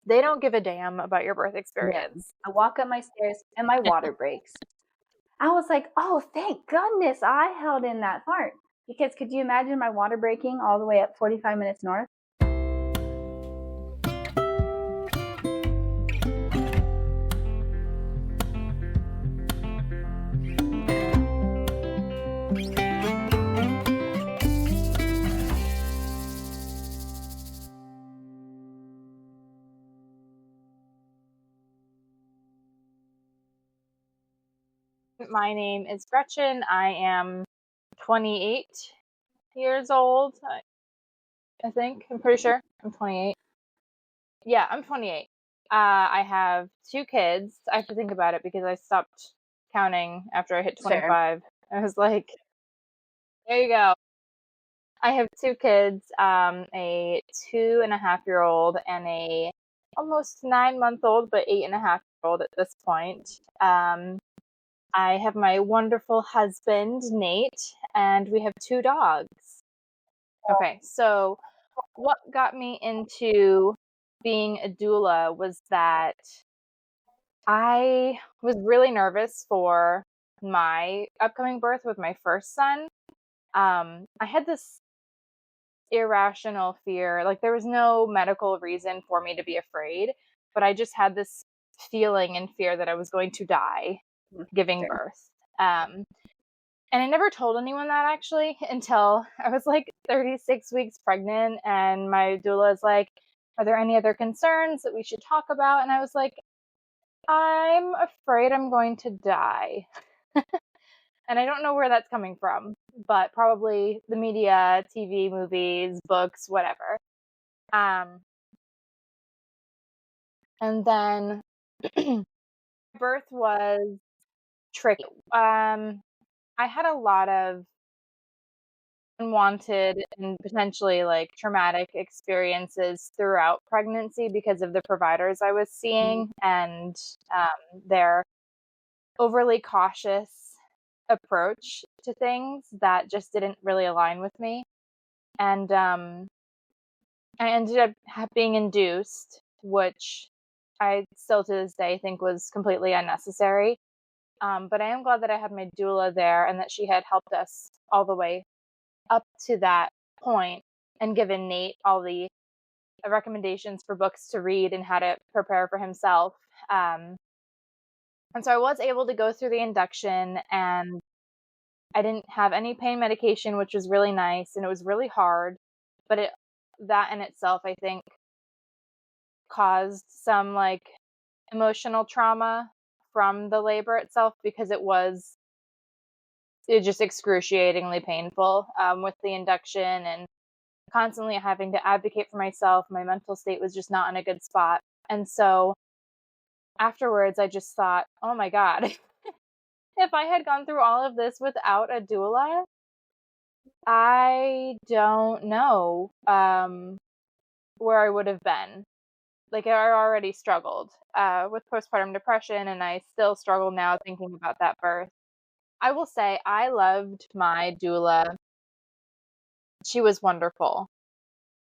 They don't give a damn about your birth experience. Yeah. I walk up my stairs and my water breaks. I was like, oh, thank goodness I held in that fart. Because could you imagine my water breaking all the way up 45 minutes north? My name is Gretchen. I am 28 years old. I think. I'm pretty sure. I'm 28. Yeah, I'm 28. I have 2 kids. I have to think about it because I stopped counting after I hit 25. I was like, there you go. I have 2 kids, a 2.5-year-old and a almost 9-month-old, but 8.5-year-old at this point. I have my wonderful husband, Nate, and we have 2 dogs. Okay, so what got me into being a doula was that I was really nervous for my upcoming birth with my first son. I had this irrational fear. Like, there was no medical reason for me to be afraid, but I just had this feeling and fear that I was going to die giving birth. And I never told anyone that actually until I was like 36 weeks pregnant, and my doula is like, are there any other concerns that we should talk about? And I was like, I'm afraid I'm going to die. And I don't know where that's coming from, but probably the media, TV, movies, books, whatever. And then birth was tricky. I had a lot of unwanted and potentially like traumatic experiences throughout pregnancy because of the providers I was seeing and their overly cautious approach to things that just didn't really align with me. And I ended up being induced, which I still to this day think was completely unnecessary. But I am glad that I had my doula there and that she had helped us all the way up to that point and given Nate all the recommendations for books to read and how to prepare for himself. And so I was able to go through the induction, and I didn't have any pain medication, which was really nice, and it was really hard. But that in itself, I think, caused some like emotional trauma from the labor itself because it was just excruciatingly painful with the induction and constantly having to advocate for myself. My mental state was just not in a good spot. And so afterwards, I just thought, oh my God, if I had gone through all of this without a doula, I don't know where I would have been. Like, I already struggled with postpartum depression, and I still struggle now thinking about that birth. I will say I loved my doula. She was wonderful,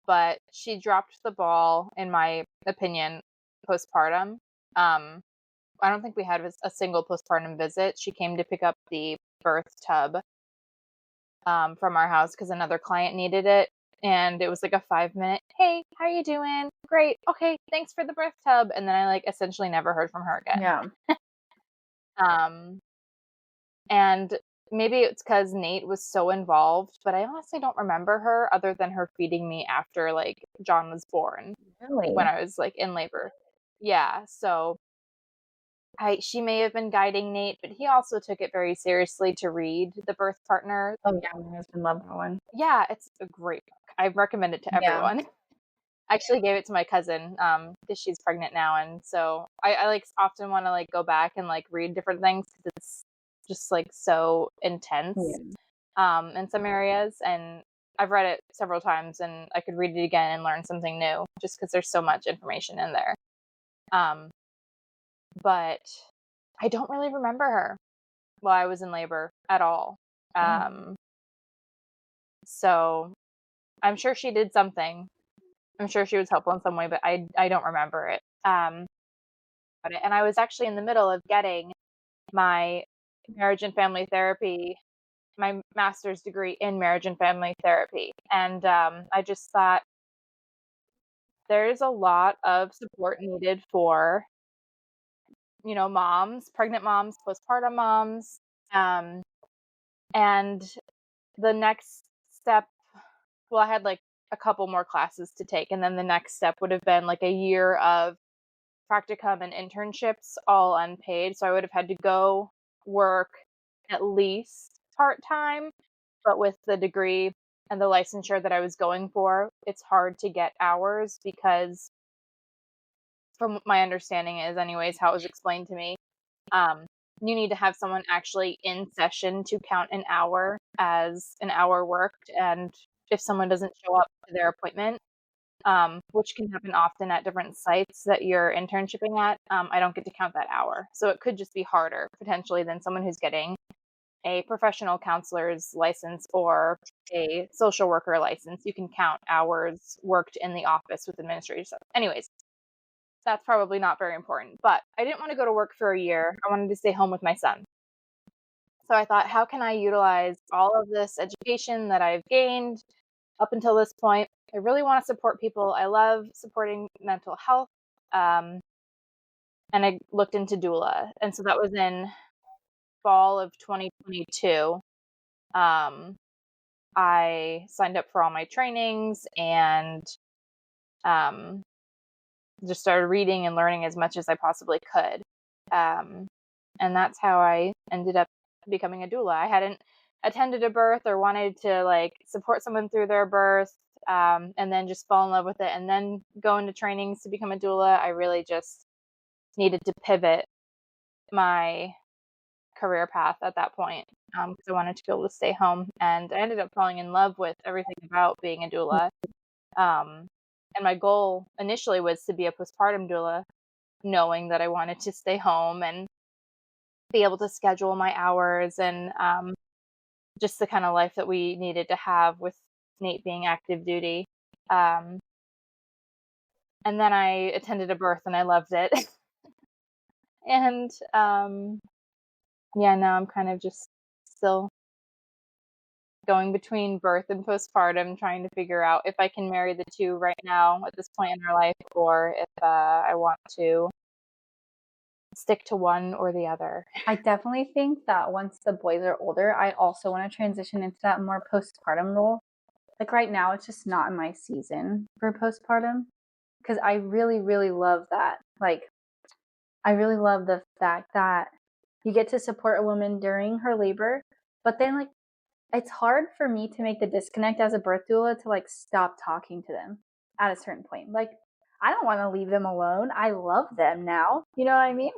but she dropped the ball, in my opinion, postpartum. I don't think we had a single postpartum visit. She came to pick up the birth tub from our house because another client needed it. And it was like a 5-minute, hey, how are you doing? Great. Okay, thanks for the birth tub. And then I like essentially never heard from her again. Yeah. And maybe it's because Nate was so involved, but I honestly don't remember her other than her feeding me after like John was born. Really? When I was like in labor. Yeah. So she may have been guiding Nate, but he also took it very seriously to read The Birth Partner. Oh yeah, my husband loved that one. Yeah, it's a great book. I recommend it to everyone. Yeah. I actually gave it to my cousin because she's pregnant now, and so I like often want to like go back and like read different things because it's just like so intense in some areas. And I've read it several times, and I could read it again and learn something new just because there's so much information in there. But I don't really remember her while I was in labor at all. So I'm sure she did something, I'm sure she was helpful in some way, but I don't remember it. And I was actually in the middle of getting my marriage and family therapy, my master's degree in marriage and family therapy. And I just thought there's a lot of support needed for, moms, pregnant moms, postpartum moms. And the next step, well, I had like a couple more classes to take. And then the next step would have been like a year of practicum and internships, all unpaid. So I would have had to go work at least part-time, but with the degree and the licensure that I was going for, it's hard to get hours because, from my understanding is anyways, how it was explained to me, you need to have someone actually in session to count an hour as an hour worked. And if someone doesn't show up to their appointment, which can happen often at different sites that you're internshipping at, I don't get to count that hour. So it could just be harder potentially than someone who's getting a professional counselor's license or a social worker license. You can count hours worked in the office with administrative stuff. Anyways, that's probably not very important, but I didn't want to go to work for a year. I wanted to stay home with my son. So I thought, how can I utilize all of this education that I've gained up until this point? I really want to support people. I love supporting mental health. And I looked into doula. And so that was in fall of 2022. I signed up for all my trainings and just started reading and learning as much as I possibly could. And that's how I ended up becoming a doula. I hadn't attended a birth or wanted to like support someone through their birth, and then just fall in love with it and then go into trainings to become a doula. I really just needed to pivot my career path at that point, because I wanted to be able to stay home. And I ended up falling in love with everything about being a doula. And my goal initially was to be a postpartum doula, knowing that I wanted to stay home and be able to schedule my hours and just the kind of life that we needed to have with Nate being active duty. And then I attended a birth and I loved it. And now I'm kind of just still going between birth and postpartum, trying to figure out if I can marry the two right now at this point in our life, or if I want to stick to one or the other. I definitely think that once the boys are older, I also want to transition into that more postpartum role. Like right now, it's just not in my season for postpartum because I really, really love that. Like, I really love the fact that you get to support a woman during her labor, but then like it's hard for me to make the disconnect as a birth doula to like stop talking to them at a certain point. Like, I don't want to leave them alone. I love them now. You know what I mean?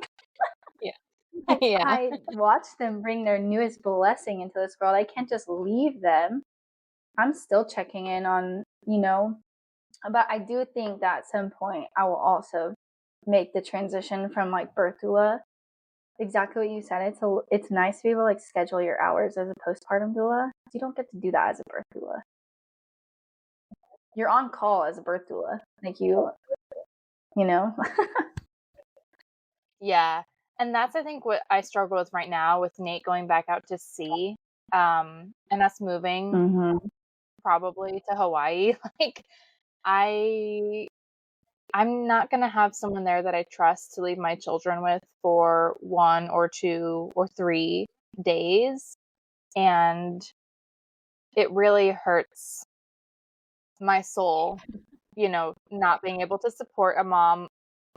Yeah. Yeah. I watch them bring their newest blessing into this world. I can't just leave them. I'm still checking in on, but I do think that at some point I will also make the transition from like birth doula. Exactly what you said. It's nice to be able to like schedule your hours as a postpartum doula. You don't get to do that as a birth doula. You're on call as a birth doula. Like you know. Yeah. And that's, I think, what I struggle with right now with Nate going back out to sea, and us moving probably to Hawaii. Like, I'm not going to have someone there that I trust to leave my children with for 1 or 2 or 3 days. And it really hurts my soul, not being able to support a mom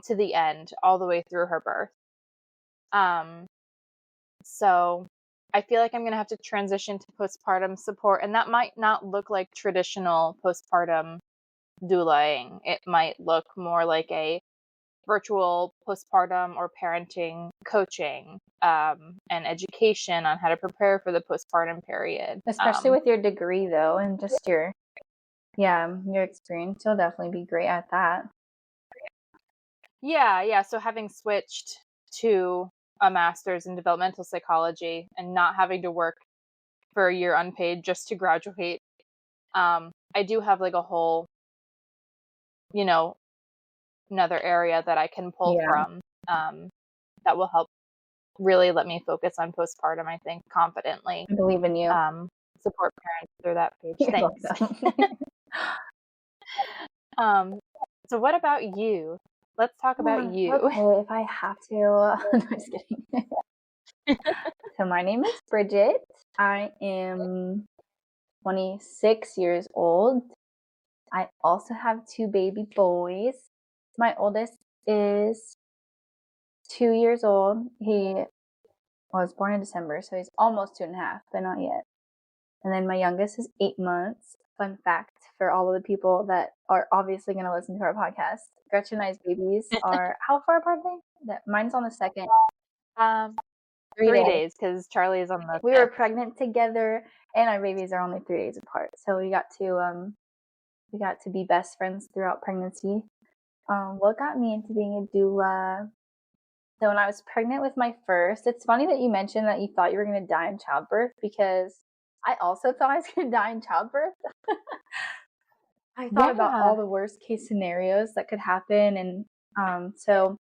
to the end, all the way through her birth. So I feel like I'm going to have to transition to postpartum support, and that might not look like traditional postpartum doulaing. It might look more like a virtual postpartum or parenting coaching, and education on how to prepare for the postpartum period. Especially with your degree though, and just your experience, you'll definitely be great at that. Yeah. So having switched to a master's in developmental psychology and not having to work for a year unpaid just to graduate, I do have like a whole you know, another area that I can pull from that will help really let me focus on postpartum, I think, confidently. I believe in you. Support parents through that page. You're Thanks. So what about you? Let's talk about you. Okay, if I have to. No, I'm just kidding. So my name is Bridgette. I am 26 years old. I also have 2 baby boys. My oldest is 2 years old. He was born in December, so he's almost 2.5, but not yet. And then my youngest is 8 months. Fun fact for all of the people that are obviously going to listen to our podcast. Gretchen and I's babies are, how far apart are they? Mine's on the 2nd. 3 days, because Charlie is on the 5th. We were pregnant together, and our babies are only 3 days apart. So we got to be best friends throughout pregnancy. What got me into being a doula? So when I was pregnant with my first, it's funny that you mentioned that you thought you were going to die in childbirth, because I also thought I was going to die in childbirth. I thought about all the worst case scenarios that could happen. And so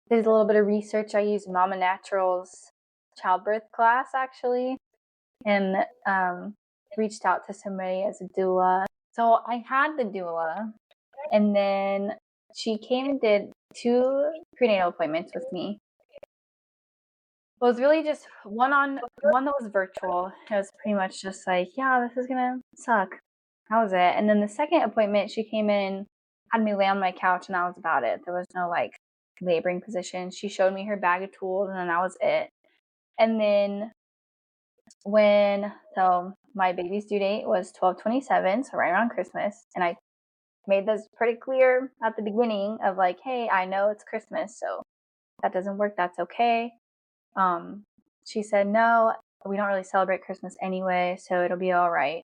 there's a little bit of research. I used Mama Natural's childbirth class, actually, and reached out to somebody as a doula. So I had the doula, and then she came and did 2 prenatal appointments with me. It was really just one that was virtual. It was pretty much just like, yeah, this is gonna suck. That was it. And then the second appointment, she came in, had me lay on my couch, and that was about it. There was no like laboring position. She showed me her bag of tools, and then that was it. And then so my baby's due date was 12/27, so right around Christmas, and I made this pretty clear at the beginning of like, hey, I know it's Christmas, so if that doesn't work, that's okay. She said, no, we don't really celebrate Christmas anyway, so it'll be all right.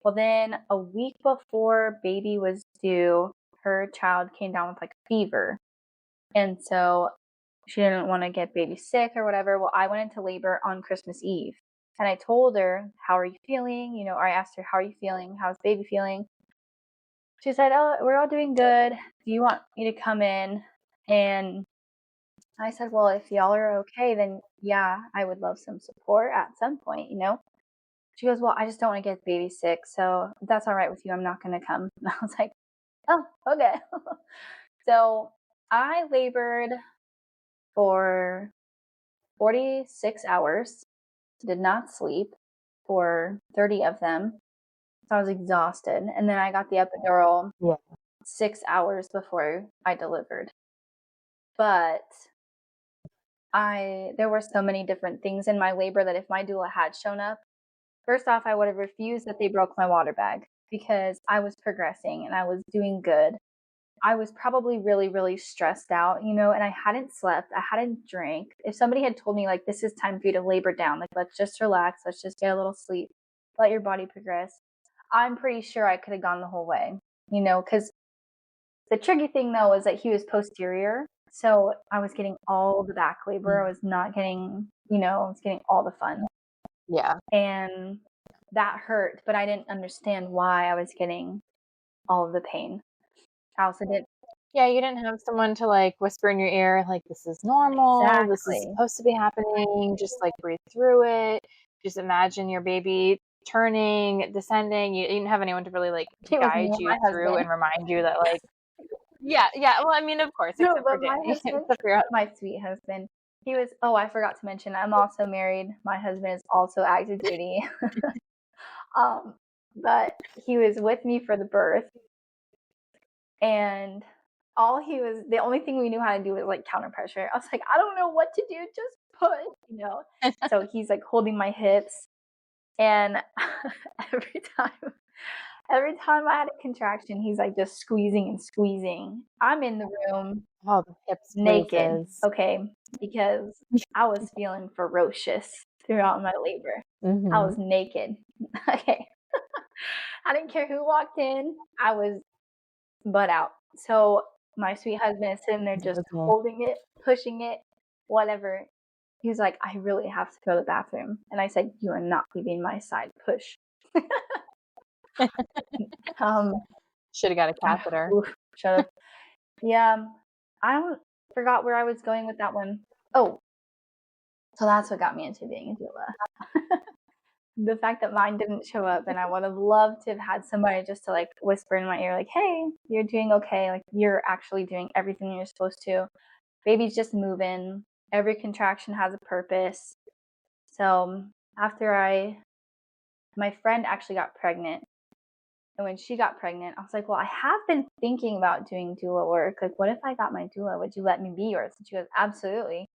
Well, then a week before baby was due, her child came down with like a fever. And so she didn't want to get baby sick or whatever. Well, I went into labor on Christmas Eve, and I told her, how are you feeling? Or I asked her, how are you feeling? How's baby feeling? She said, oh, we're all doing good. Do you want me to come in? And I said, well, if y'all are okay, then yeah, I would love some support at some point, She goes, well, I just don't want to get baby sick, so if that's all right with you, I'm not going to come. And I was like, oh, okay. So I labored for 46 hours, did not sleep for 30 of them. So I was exhausted. And then I got the epidural 6 hours before I delivered. But there were so many different things in my labor that if my doula had shown up, first off, I would have refused that they broke my water bag, because I was progressing and I was doing good. I was probably really, really stressed out, and I hadn't slept. I hadn't drank. If somebody had told me, like, this is time for you to labor down, like, let's just relax, let's just get a little sleep, let your body progress, I'm pretty sure I could have gone the whole way, because the tricky thing, though, was that he was posterior. So I was getting all the back labor. I was not getting, I was getting all the fun. Yeah. And that hurt, but I didn't understand why I was getting all of the pain. I also didn't. Yeah, you didn't have someone to like whisper in your ear, like, this is normal. Exactly. This is supposed to be happening. Just like breathe through it. Just imagine your baby turning, descending. You didn't have anyone to really like guide you through and remind you that like, yeah. Well, I mean, of course, no, except but for Danny. my sweet husband, he was, I forgot to mention, I'm also married. My husband is also active duty. But he was with me for the birth, and the only thing we knew how to do was like counter pressure. I was like, I don't know what to do, just push, So he's like holding my hips, and every time I had a contraction, he's like just squeezing and squeezing. I'm in the room, the hips naked, okay, because I was feeling ferocious throughout my labor. Mm-hmm. I was naked, okay. I didn't care who walked in. I was butt out. So my sweet husband is sitting there just holding it, pushing it, whatever. He was like, I really have to go to the bathroom. And I said, you are not leaving my side. Push. Should have got a catheter. Shut up. Yeah. Forgot where I was going with that one. Oh, so that's what got me into being a doula. The fact that mine didn't show up, and I would have loved to have had somebody just to like whisper in my ear, like, hey, you're doing okay. Like, you're actually doing everything you're supposed to. Baby's just moving. Every contraction has a purpose. So after my friend actually got pregnant. And when she got pregnant, I was like, well, I have been thinking about doing doula work. Like, what if I got my doula? Would you let me be yours? And she goes, absolutely.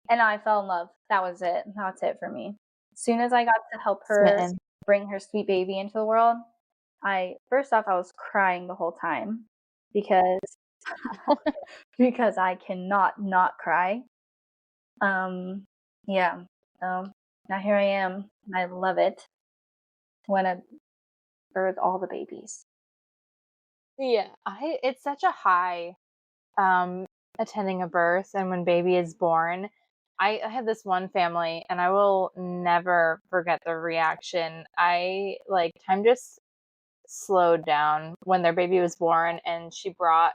And I fell in love. That was it. That's it for me. As soon as I got to help her bring her sweet baby into the world, first off, I was crying the whole time because I cannot not cry. Yeah. Now here I am. And I love it when I birth all the babies. Yeah, it's such a high attending a birth and when baby is born. I had this one family and I will never forget the reaction. Time just slowed down when their baby was born and she brought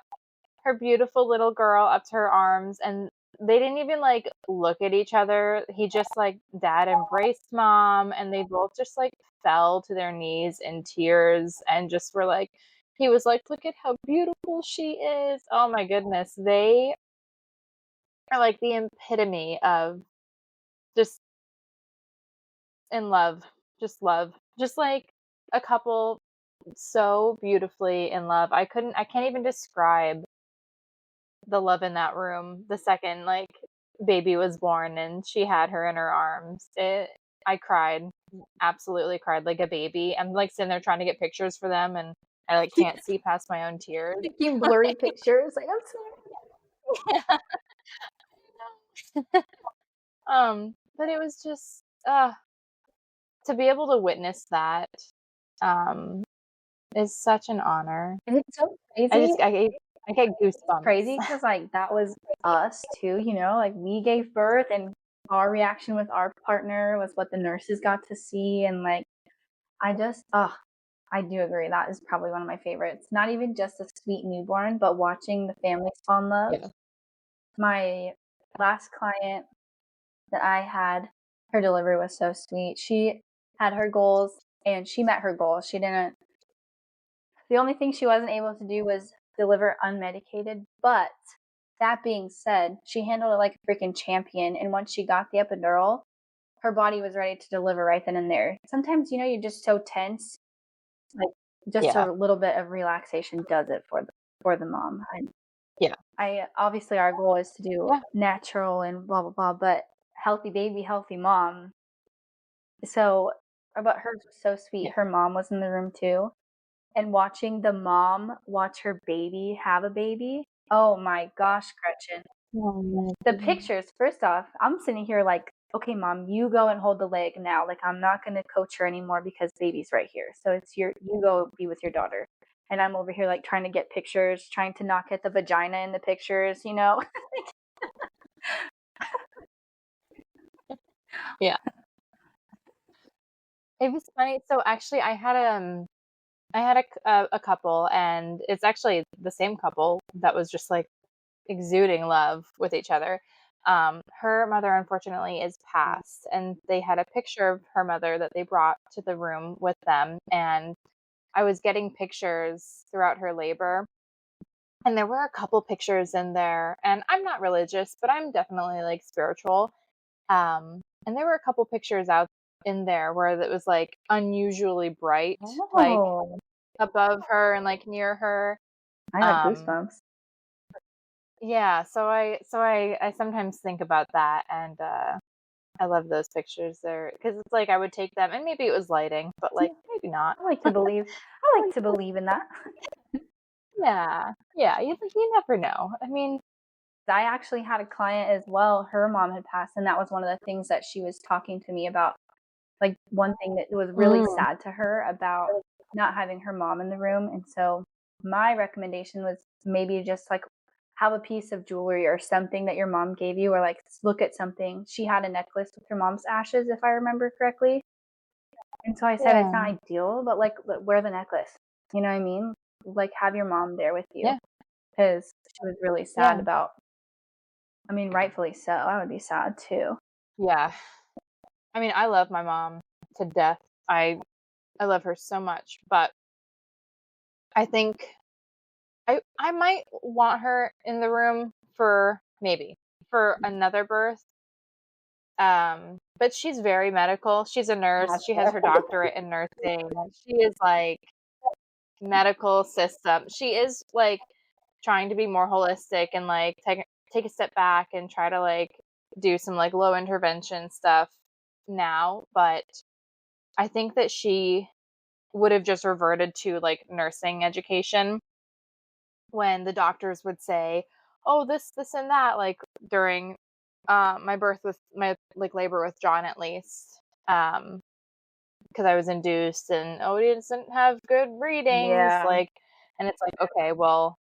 her beautiful little girl up to her arms and they didn't even like look at each other. He just like dad embraced mom and they both just like fell to their knees in tears and just were like, he was like, look at how beautiful she is. Oh my goodness. They are like the epitome of just in love, just like a couple so beautifully in love. I can't even describe the love in that room the second like baby was born and she had her in her arms. I cried, absolutely cried like a baby. I'm like sitting there trying to get pictures for them and I like can't see past my own tears. Taking blurry pictures. Like, I'm sorry. But it was just to be able to witness that is such an honor. And it's so crazy. I get goosebumps. Crazy because like that was us too, you know, like we gave birth and our reaction with our partner was what the nurses got to see. And like, I do agree. That is probably one of my favorites. Not even just a sweet newborn, but watching the families fall in love. Yeah. My last client that I had, her delivery was so sweet. She had her goals and she met her goals. The only thing she wasn't able to do was deliver unmedicated, but that being said, she handled it like a freaking champion. And once she got the epidural, her body was ready to deliver right then and there. Sometimes, you know, you're just so tense, like just a little bit of relaxation does it for the mom. Obviously our goal is to do natural and blah, blah, blah, but healthy baby, healthy mom. So, but hers was so sweet. Her mom was in the room too. And watching the mom watch her baby have a baby. Oh my gosh, Gretchen. The pictures, first off, I'm sitting here like, okay, mom, you go and hold the leg now. Like, I'm not going to coach her anymore because baby's right here. So it's you go be with your daughter. And I'm over here like trying to get pictures, trying to not get the vagina in the pictures, you know? Yeah. It was funny. So actually I had a couple and it's actually the same couple that was just like exuding love with each other. Her mother unfortunately is passed and they had a picture of her mother that they brought to the room with them. And I was getting pictures throughout her labor and there were a couple pictures in there and I'm not religious, but I'm definitely like spiritual. And there were a couple pictures out in there where it was like unusually bright, like above her and like near her. I got goosebumps. Yeah, so I sometimes think about that, and I love those pictures there because it's like I would take them, and maybe it was lighting, but like maybe not. I like to believe in that. Yeah, you never know. I mean, I actually had a client as well. Her mom had passed, and that was one of the things that she was talking to me about. Like one thing that was really sad to her about not having her mom in the room. And so my recommendation was maybe just like have a piece of jewelry or something that your mom gave you, or like look at something. She had a necklace with her mom's ashes, if I remember correctly. And so I said, it's not ideal, but like wear the necklace. You know what I mean? Like have your mom there with you. Yeah. because she was really sad Yeah. about, I mean, rightfully so. I would be sad too. Yeah. I mean, I love my mom to death. I love her so much, but I think I might want her in the room for another birth. But she's very medical. She's a nurse. She has her doctorate in nursing. She is like medical system. She is like trying to be more holistic and like take a step back and try to like do some like low intervention stuff now, but I think that she would have just reverted to like nursing education when the doctors would say, "Oh, this and that," like during my birth with my like labor with John at least, because I was induced and oh, he doesn't have good readings, Yeah. like, and it's like, okay, well,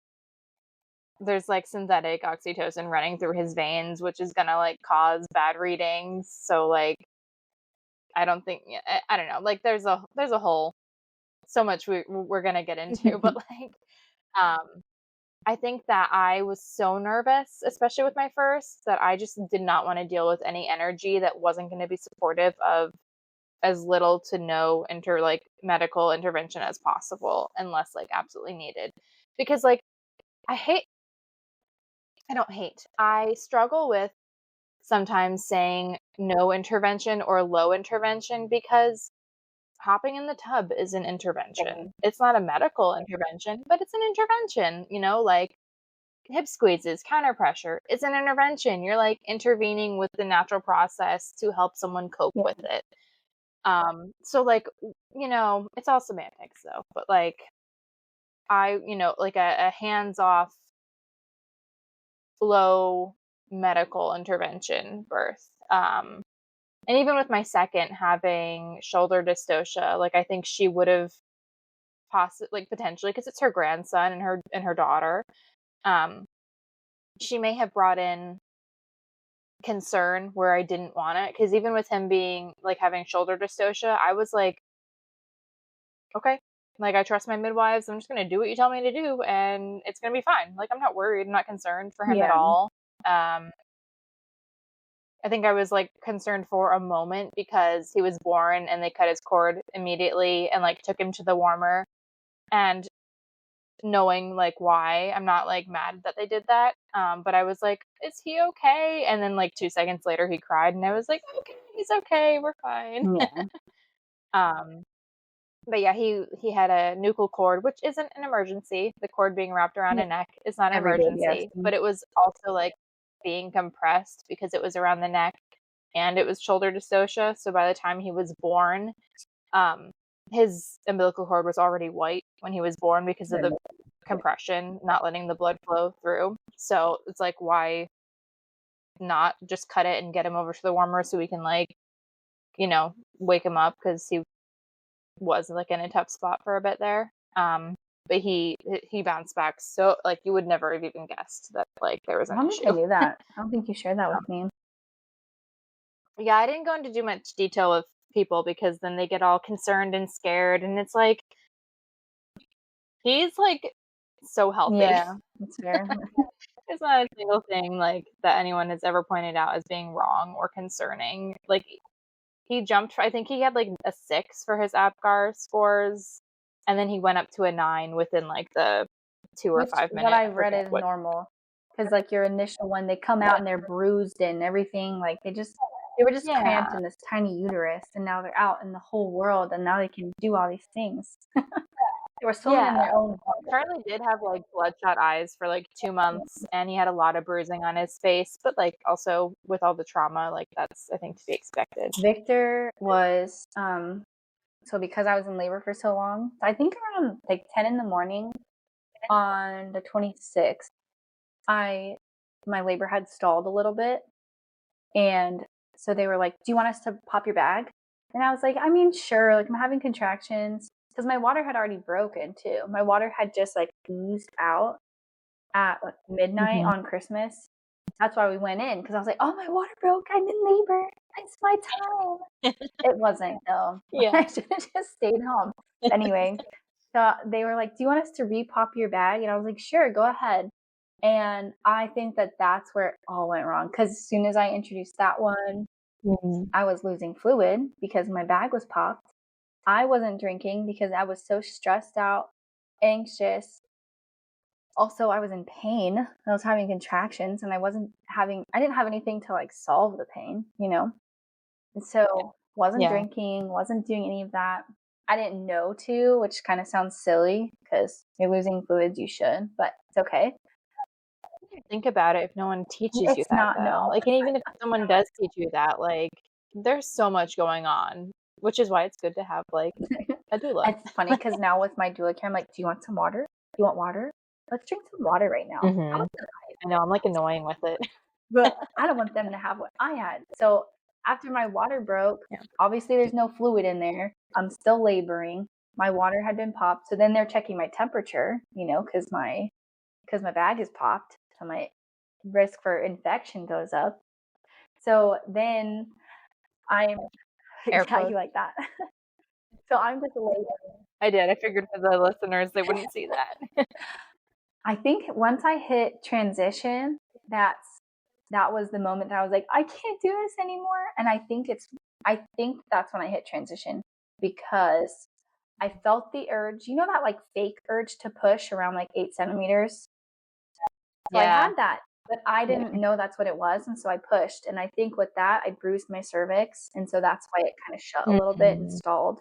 there's like synthetic oxytocin running through his veins, which is gonna like cause bad readings. So like, I don't think I don't know. Like, there's a whole so much we're gonna get into, but like, um, I think that I was so nervous, especially with my first, that I just did not want to deal with any energy that wasn't going to be supportive of as little to no medical intervention as possible, unless like absolutely needed. Because like I struggle with sometimes saying no intervention or low intervention because hopping in the tub is an intervention. It's not a medical intervention, but it's an intervention, like hip squeezes, counter pressure. It's an intervention. You're like intervening with the natural process to help someone cope Yeah. with it. So like, it's all semantics though, but like like a hands-off low medical intervention birth. And even with my second having shoulder dystocia, like I think she would have potentially, because it's her grandson and her daughter, she may have brought in concern where I didn't want it. Because even with him being like having shoulder dystocia, I was like, okay, like I trust my midwives. I'm just gonna do what you tell me to do, and it's gonna be fine. Like I'm not worried. I'm not concerned for him at Yeah. all. I think I was like concerned for a moment because he was born and they cut his cord immediately and like took him to the warmer, and knowing like why, I'm not like mad that they did that, but I was like, is he okay? And then like 2 seconds later he cried and I was like, okay, he's okay, we're fine. Yeah. But yeah, he had a nuchal cord, which isn't an emergency. The cord being wrapped around Yeah. a neck is not an Every baby has emergency, but it was also like being compressed because it was around the neck and it was shoulder dystocia. So by the time he was born, his umbilical cord was already white when he was born because of the compression not letting the blood flow through. So it's like, why not just cut it and get him over to the warmer so we can like, wake him up, because he was like in a tough spot for a bit there. But he bounced back, so like you would never have even guessed that like there was I an don't issue. think I knew that. I don't think you shared that with me. Yeah, I didn't go into too much detail with people because then they get all concerned and scared, and it's like, he's like so healthy. Yeah, that's fair. There's not a single thing like that anyone has ever pointed out as being wrong or concerning. Like he jumped, I think he had like a 6 for his APGAR scores, and then he went up to a 9 within like the 2 or 5 minutes. What I read is normal, because like your initial one, they come out and they're bruised and everything. Like they were just cramped in this tiny uterus, and now they're out in the whole world, and now they can do all these things. They were swimming in their own water. Charlie did have like bloodshot eyes for like 2 months, and he had a lot of bruising on his face, but like also with all the trauma, like that's I think to be expected. Victor was so because I was in labor for so long, I think around like 10 in the morning on the 26th, my labor had stalled a little bit, and so they were like, do you want us to pop your bag? And I was like, I mean, sure, like I'm having contractions, because my water had already broken too. My water had just like oozed out at like midnight on Christmas. That's why we went in, because I was like, oh, my water broke, I'm in labor, it's my time. It wasn't though. Yeah. I should have just stayed home. Anyway, so they were like, do you want us to repop your bag? And I was like, sure, go ahead. And I think that that's where it all went wrong. Because as soon as I introduced that one, I was losing fluid because my bag was popped. I wasn't drinking because I was so stressed out, anxious. Also, I was in pain. I was having contractions and I didn't have anything to like solve the pain, And so wasn't Yeah. drinking, wasn't doing any of that. I didn't know to, which kind of sounds silly because you're losing fluids, you should, but it's okay. Think about it if no one teaches you It's that, not, though. no. Like, and even if someone does teach you that, like, there's so much going on, which is why it's good to have, like, a doula. It's funny because now with my doula care, I'm like, do you want some water? Do you want water? Let's drink some water right now. I know, I'm, like, annoying with it. But I don't want them to have what I had. So after my water broke, obviously there's no fluid in there. I'm still laboring. My water had been popped. So then they're checking my temperature, because my bag is popped. So my risk for infection goes up. So then I'm Air yeah, quotes. you like that. So I'm just laboring. I did. I figured for the listeners, they wouldn't see that. I think once I hit transition, that was the moment that I was like, I can't do this anymore. And I think that's when I hit transition because I felt the urge, that like fake urge to push around like 8 centimeters. So I had that, but I didn't know that's what it was. And so I pushed. And I think with that, I bruised my cervix. And so that's why it kind of shut a little bit and stalled.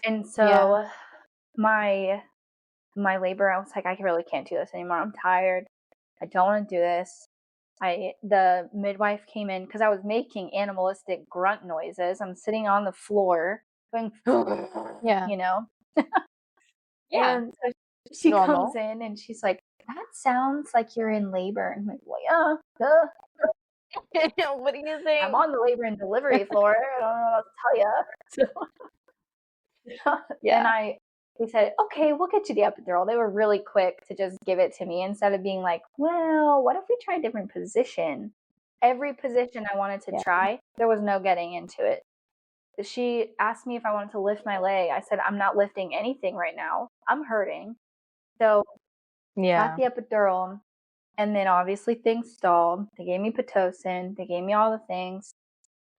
And so my labor, I was like, I really can't do this anymore. I'm tired. I don't want to do this. The midwife came in because I was making animalistic grunt noises. I'm sitting on the floor going, And so she comes in and she's like, that sounds like you're in labor. And I'm like, well, yeah. What do you think? I'm on the labor and delivery floor. I don't know what to tell you. And they said, okay, we'll get you the epidural. They were really quick to just give it to me instead of being like, well, what if we try a different position? Every position I wanted to try, there was no getting into it. She asked me if I wanted to lift my leg. I said, I'm not lifting anything right now. I'm hurting. So got the epidural. And then obviously things stalled. They gave me Pitocin. They gave me all the things.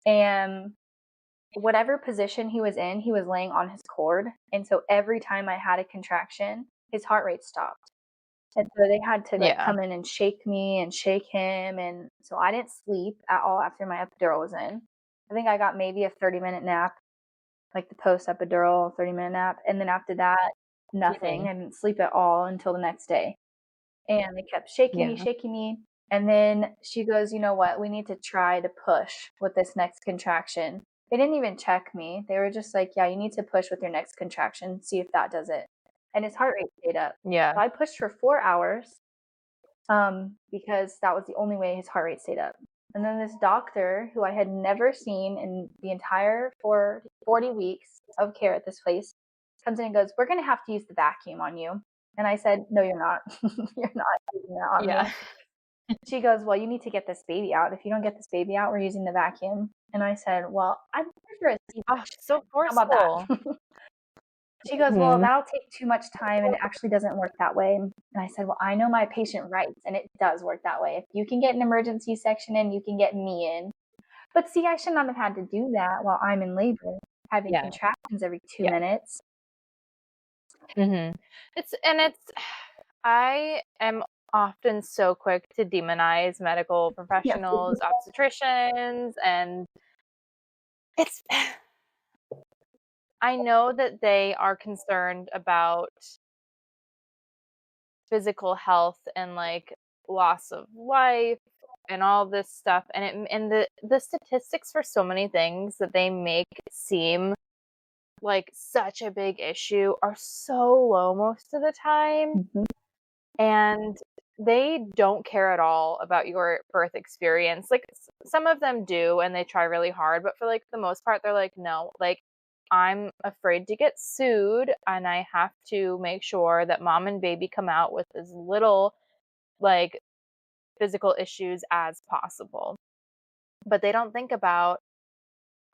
And whatever position he was in, he was laying on his cord. And so every time I had a contraction, his heart rate stopped. And so they had to come in and shake me and shake him. And so I didn't sleep at all after my epidural was in. I think I got maybe a 30-minute nap, like the post-epidural 30-minute nap. And then after that, nothing. I didn't sleep at all until the next day. And they kept shaking me. And then she goes, you know what? We need to try to push with this next contraction. They didn't even check me. They were just like, yeah, you need to push with your next contraction. See if that does it. And his heart rate stayed up. So I pushed for 4 hours because that was the only way his heart rate stayed up. And then this doctor, who I had never seen in the entire 40 weeks of care at this place, comes in and goes, we're going to have to use the vacuum on you. And I said, no, you're not. You're not using that on me. She goes, well, you need to get this baby out. If you don't get this baby out, we're using the vacuum. And I said, well, I'm for a C-section. So forceful. How about that? She goes, well, that'll take too much time and it actually doesn't work that way. And I said, well, I know my patient rights and it does work that way. If you can get an emergency section in, you can get me in. But see, I should not have had to do that while I'm in labor, having contractions every 2 minutes. I am often so quick to demonize medical professionals, obstetricians, and I know that they are concerned about physical health and like loss of life and all this stuff, and the statistics for so many things that they make seem like such a big issue are so low most of the time. And they don't care at all about your birth experience. Like some of them do and they try really hard, but for like the most part they're like, no, like I'm afraid to get sued and I have to make sure that mom and baby come out with as little like physical issues as possible. But they don't think about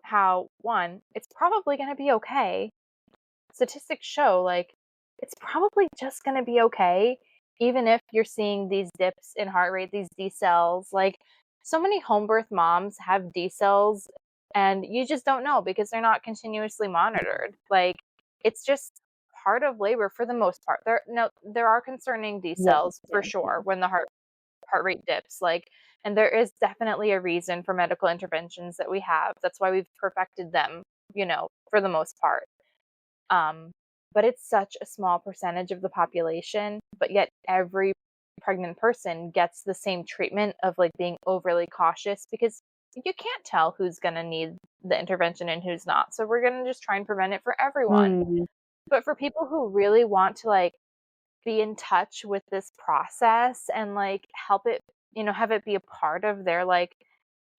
how, one, it's probably going to be okay. Statistics show like it's probably just going to be okay. even if you're seeing these dips in heart rate, these decels, like so many home birth moms have decels and you just don't know because they're not continuously monitored. Like it's just part of labor for the most part. There are concerning decels for sure when the heart rate dips, like, and there is definitely a reason for medical interventions that we have. That's why we've perfected them, for the most part. But it's such a small percentage of the population, but yet every pregnant person gets the same treatment of like being overly cautious because you can't tell who's going to need the intervention and who's not. So we're going to just try and prevent it for everyone. But for people who really want to like be in touch with this process and like help it, have it be a part of their like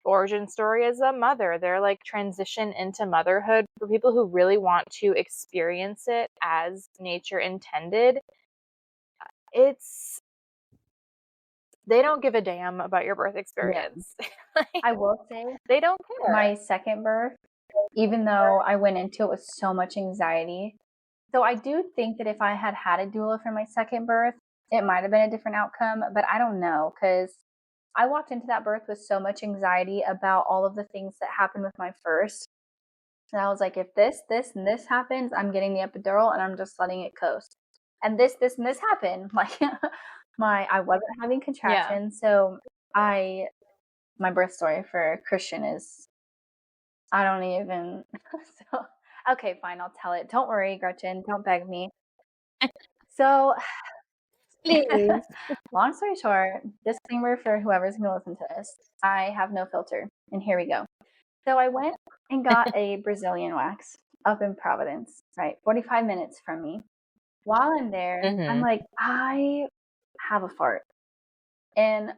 origin story as a mother, their like transition into motherhood, for people who really want to experience it as nature intended, they don't give a damn about your birth experience. Like, I will say they don't care. My second birth, even though I went into it with so much anxiety, so I do think that if I had had a doula for my second birth, it might have been a different outcome, but I don't know, because I walked into that birth with so much anxiety about all of the things that happened with my first. And I was like, if this, and this happens, I'm getting the epidural and I'm just letting it coast. And this, and this happened. Like I wasn't having contractions. So my birth story for Christian is, I don't even, so, okay, fine, I'll tell it. Don't worry, Gretchen, don't beg me. So, Please. Long story short, disclaimer for whoever's going to listen to this, I have no filter, and here we go. So I went and got a Brazilian wax up in Providence, right, 45 minutes from me. While I'm there, I'm like, I have a fart. And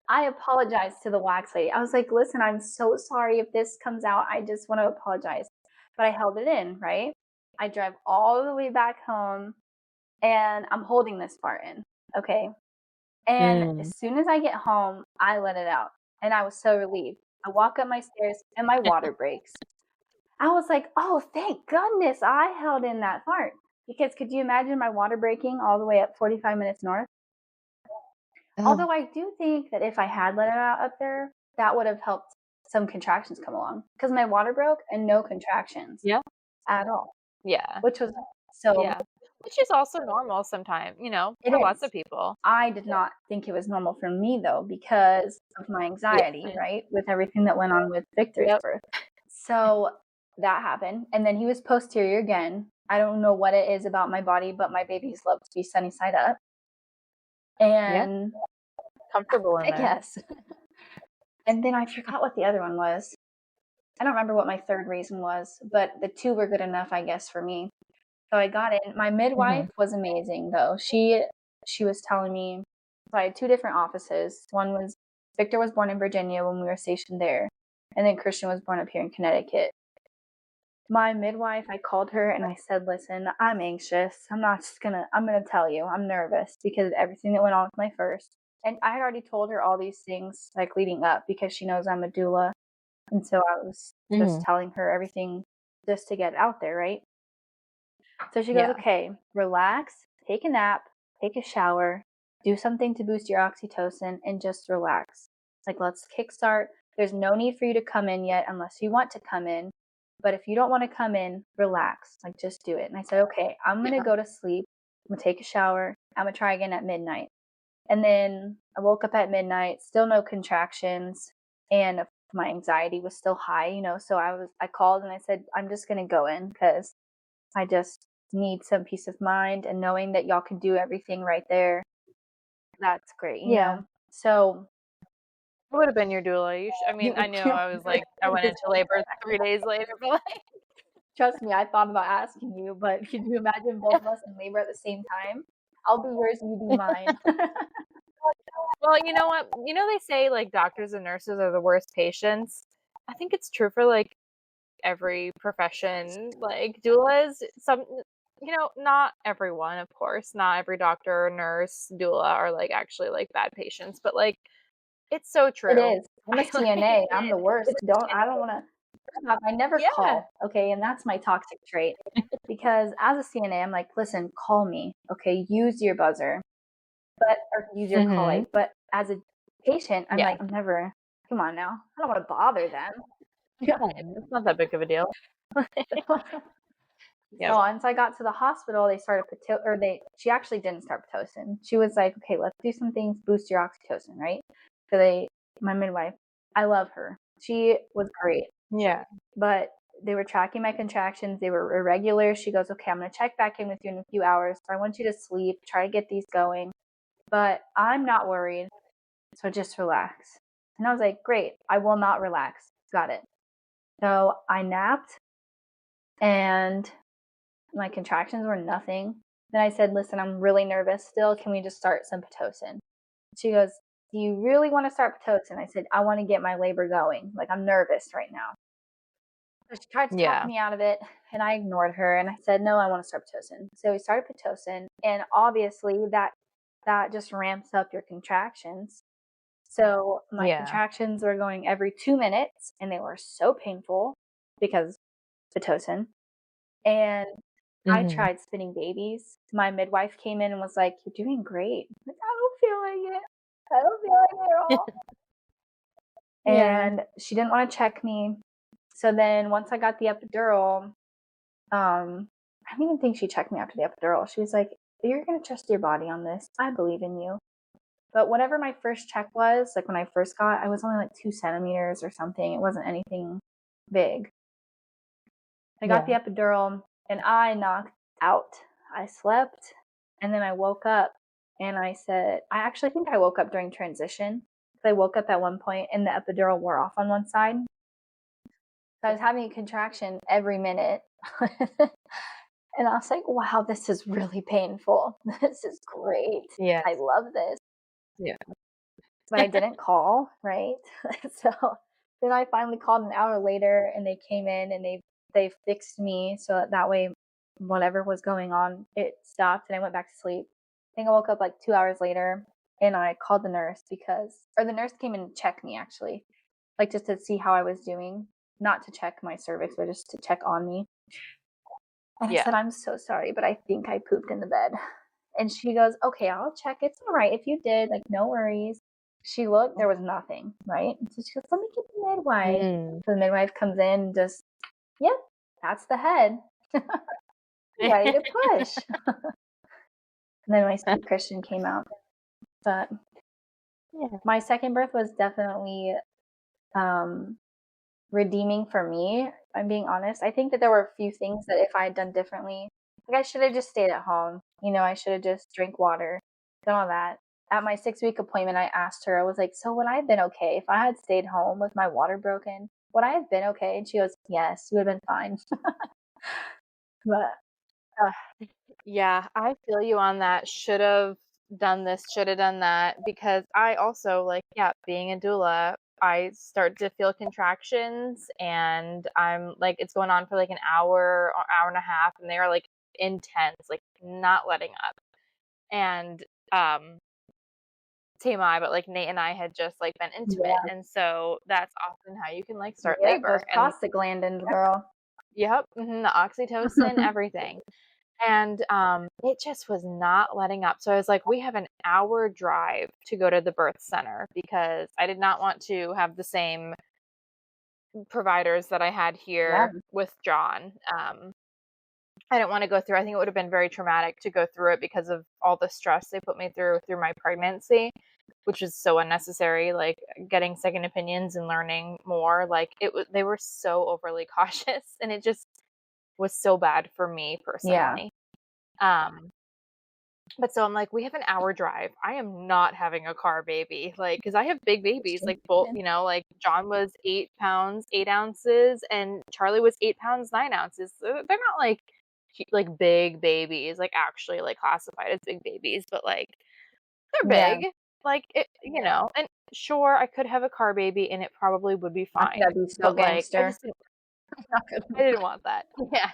I apologized to the wax lady. I was like, listen, I'm so sorry if this comes out. I just want to apologize. But I held it in, right? I drive all the way back home and I'm holding this fart in. Okay. And as soon as I get home, I let it out. And I was so relieved. I walk up my stairs and my water breaks. I was like, oh, thank goodness I held in that fart. Because could you imagine my water breaking all the way up 45 minutes north? Oh. Although I do think that if I had let it out up there, that would have helped some contractions come along. Because my water broke and no contractions. Yeah. At all. Yeah. Which was so. Yeah. Which is also normal sometimes, for lots of people. I did not think it was normal for me, though, because of my anxiety, right? With everything that went on with Victor's birth. So that happened. And then he was posterior again. I don't know what it is about my body, but my babies love to be sunny side up. And comfortable in there. Yes. And then I forgot what the other one was. I don't remember what my third reason was, but the two were good enough, I guess, for me. So I got in. My midwife was amazing, though. She was telling me, so I had two different offices. One was, Victor was born in Virginia when we were stationed there. And then Christian was born up here in Connecticut. My midwife, I called her and I said, listen, I'm anxious. I'm going to tell you, I'm nervous because of everything that went on with my first. And I had already told her all these things like leading up because she knows I'm a doula. And so I was just telling her everything just to get out there, right? So she goes, okay, relax, take a nap, take a shower, do something to boost your oxytocin, and just relax. Like, let's kickstart. There's no need for you to come in yet unless you want to come in. But if you don't want to come in, relax. Like, just do it. And I said, okay, I'm going to go to sleep. I'm going to take a shower. I'm going to try again at midnight. And then I woke up at midnight, still no contractions. And my anxiety was still high, so I called and I said, I'm just going to go in because I just need some peace of mind, and knowing that y'all can do everything right there. That's great. You know? So I would have been your doula. I knew I was like, I went into labor 3 days later, but like, trust me, I thought about asking you, but could you imagine both of us in labor at the same time? I'll be yours, you be mine. Well, you know what? They say like doctors and nurses are the worst patients. I think it's true for like every profession. Like doulas, not everyone, of course. Not every doctor, nurse, doula are like actually like bad patients, but like it's so true. It is. I'm a CNA. I'm the worst. I don't want to. I never call. Okay, and that's my toxic trait. Because as a CNA, I'm like, listen, call me. Okay, use your buzzer. or use your collar. But as a patient, I'm like, come on now. I don't want to bother them. Yeah. It's not that big of a deal. So once I got to the hospital, they started she actually didn't start Pitocin. She was like, okay, let's do some things, boost your oxytocin, right? So my midwife, I love her. She was great. Yeah. But they were tracking my contractions. They were irregular. She goes, okay, I'm going to check back in with you in a few hours. So I want you to sleep, try to get these going. But I'm not worried. So just relax. And I was like, great. I will not relax. Got it. So I napped and my contractions were nothing. Then I said, listen, I'm really nervous still. Can we just start some Pitocin? She goes, do you really want to start Pitocin? I said, I want to get my labor going. Like, I'm nervous right now. So she tried to talk me out of it, and I ignored her, and I said, no, I want to start Pitocin. So we started Pitocin, and obviously that just ramps up your contractions. So my contractions were going every 2 minutes, and they were so painful because Pitocin. And I tried spinning babies. My midwife came in and was like, you're doing great. I'm like, I don't feel like it. I don't feel like it at all. And she didn't want to check me. So then once I got the epidural, I don't even think she checked me after the epidural. She was like, you're going to trust your body on this. I believe in you. But whatever my first check was, like when I first got, I was only like 2 centimeters or something. It wasn't anything big. I got the epidural and I knocked out. I slept and then I woke up and I said, I actually think I woke up during transition. I woke up at one point and the epidural wore off on one side. So I was having a contraction every minute. And I was like, wow, this is really painful. This is great. Yeah. I love this. Yeah. But I didn't call, right? So then I finally called an hour later and they came in and they fixed me so that way whatever was going on, it stopped and I went back to sleep. I think I woke up like 2 hours later and I called the nurse the nurse came in and checked me actually, like just to see how I was doing, not to check my cervix, but just to check on me. And I said, I'm so sorry, but I think I pooped in the bed. And she goes, okay, I'll check. It's all right. If you did, like, no worries. She looked, there was nothing, right? And so she goes, let me get the midwife. So the midwife comes in and just, yep, that's the head. Ready to push. And then my sweet Christian came out. But my second birth was definitely redeeming for me. I'm being honest. I think that there were a few things that if I had done differently, like I should have just stayed at home. You know, I should have just drank water, done all that. At my 6-week appointment, I asked her, I was like, so would I have been okay if I had stayed home with my water broken? Would I have been okay? And she goes, yes, you would have been fine. But yeah, I feel you on that. Should have done this, should have done that. Because I also, like, being a doula, I start to feel contractions and I'm like, it's going on for like an hour or hour and a half and they are like intense, like not letting up. And TMI, but like Nate and I had just like been intimate. And so that's often how you can like start labor. Those prostaglandins, girl. Yep. The oxytocin, everything. And it just was not letting up. So I was like, we have an hour drive to go to the birth center because I did not want to have the same providers that I had here with John. I didn't want to go through. I think it would have been very traumatic to go through it because of all the stress they put me through my pregnancy, which is so unnecessary. Like getting second opinions and learning more. Like they were so overly cautious, and it just was so bad for me personally. But so I'm like, we have an hour drive. I am not having a car baby, like, because I have big babies, like both, you know, like John was 8 pounds 8 ounces, and Charlie was 8 pounds 9 ounces. So they're not like big babies, like actually like classified as big babies, but like they're big, like it, you know. And sure, I could have a car baby, and it probably would be fine. That'd be so gangster. I didn't want that. Yeah.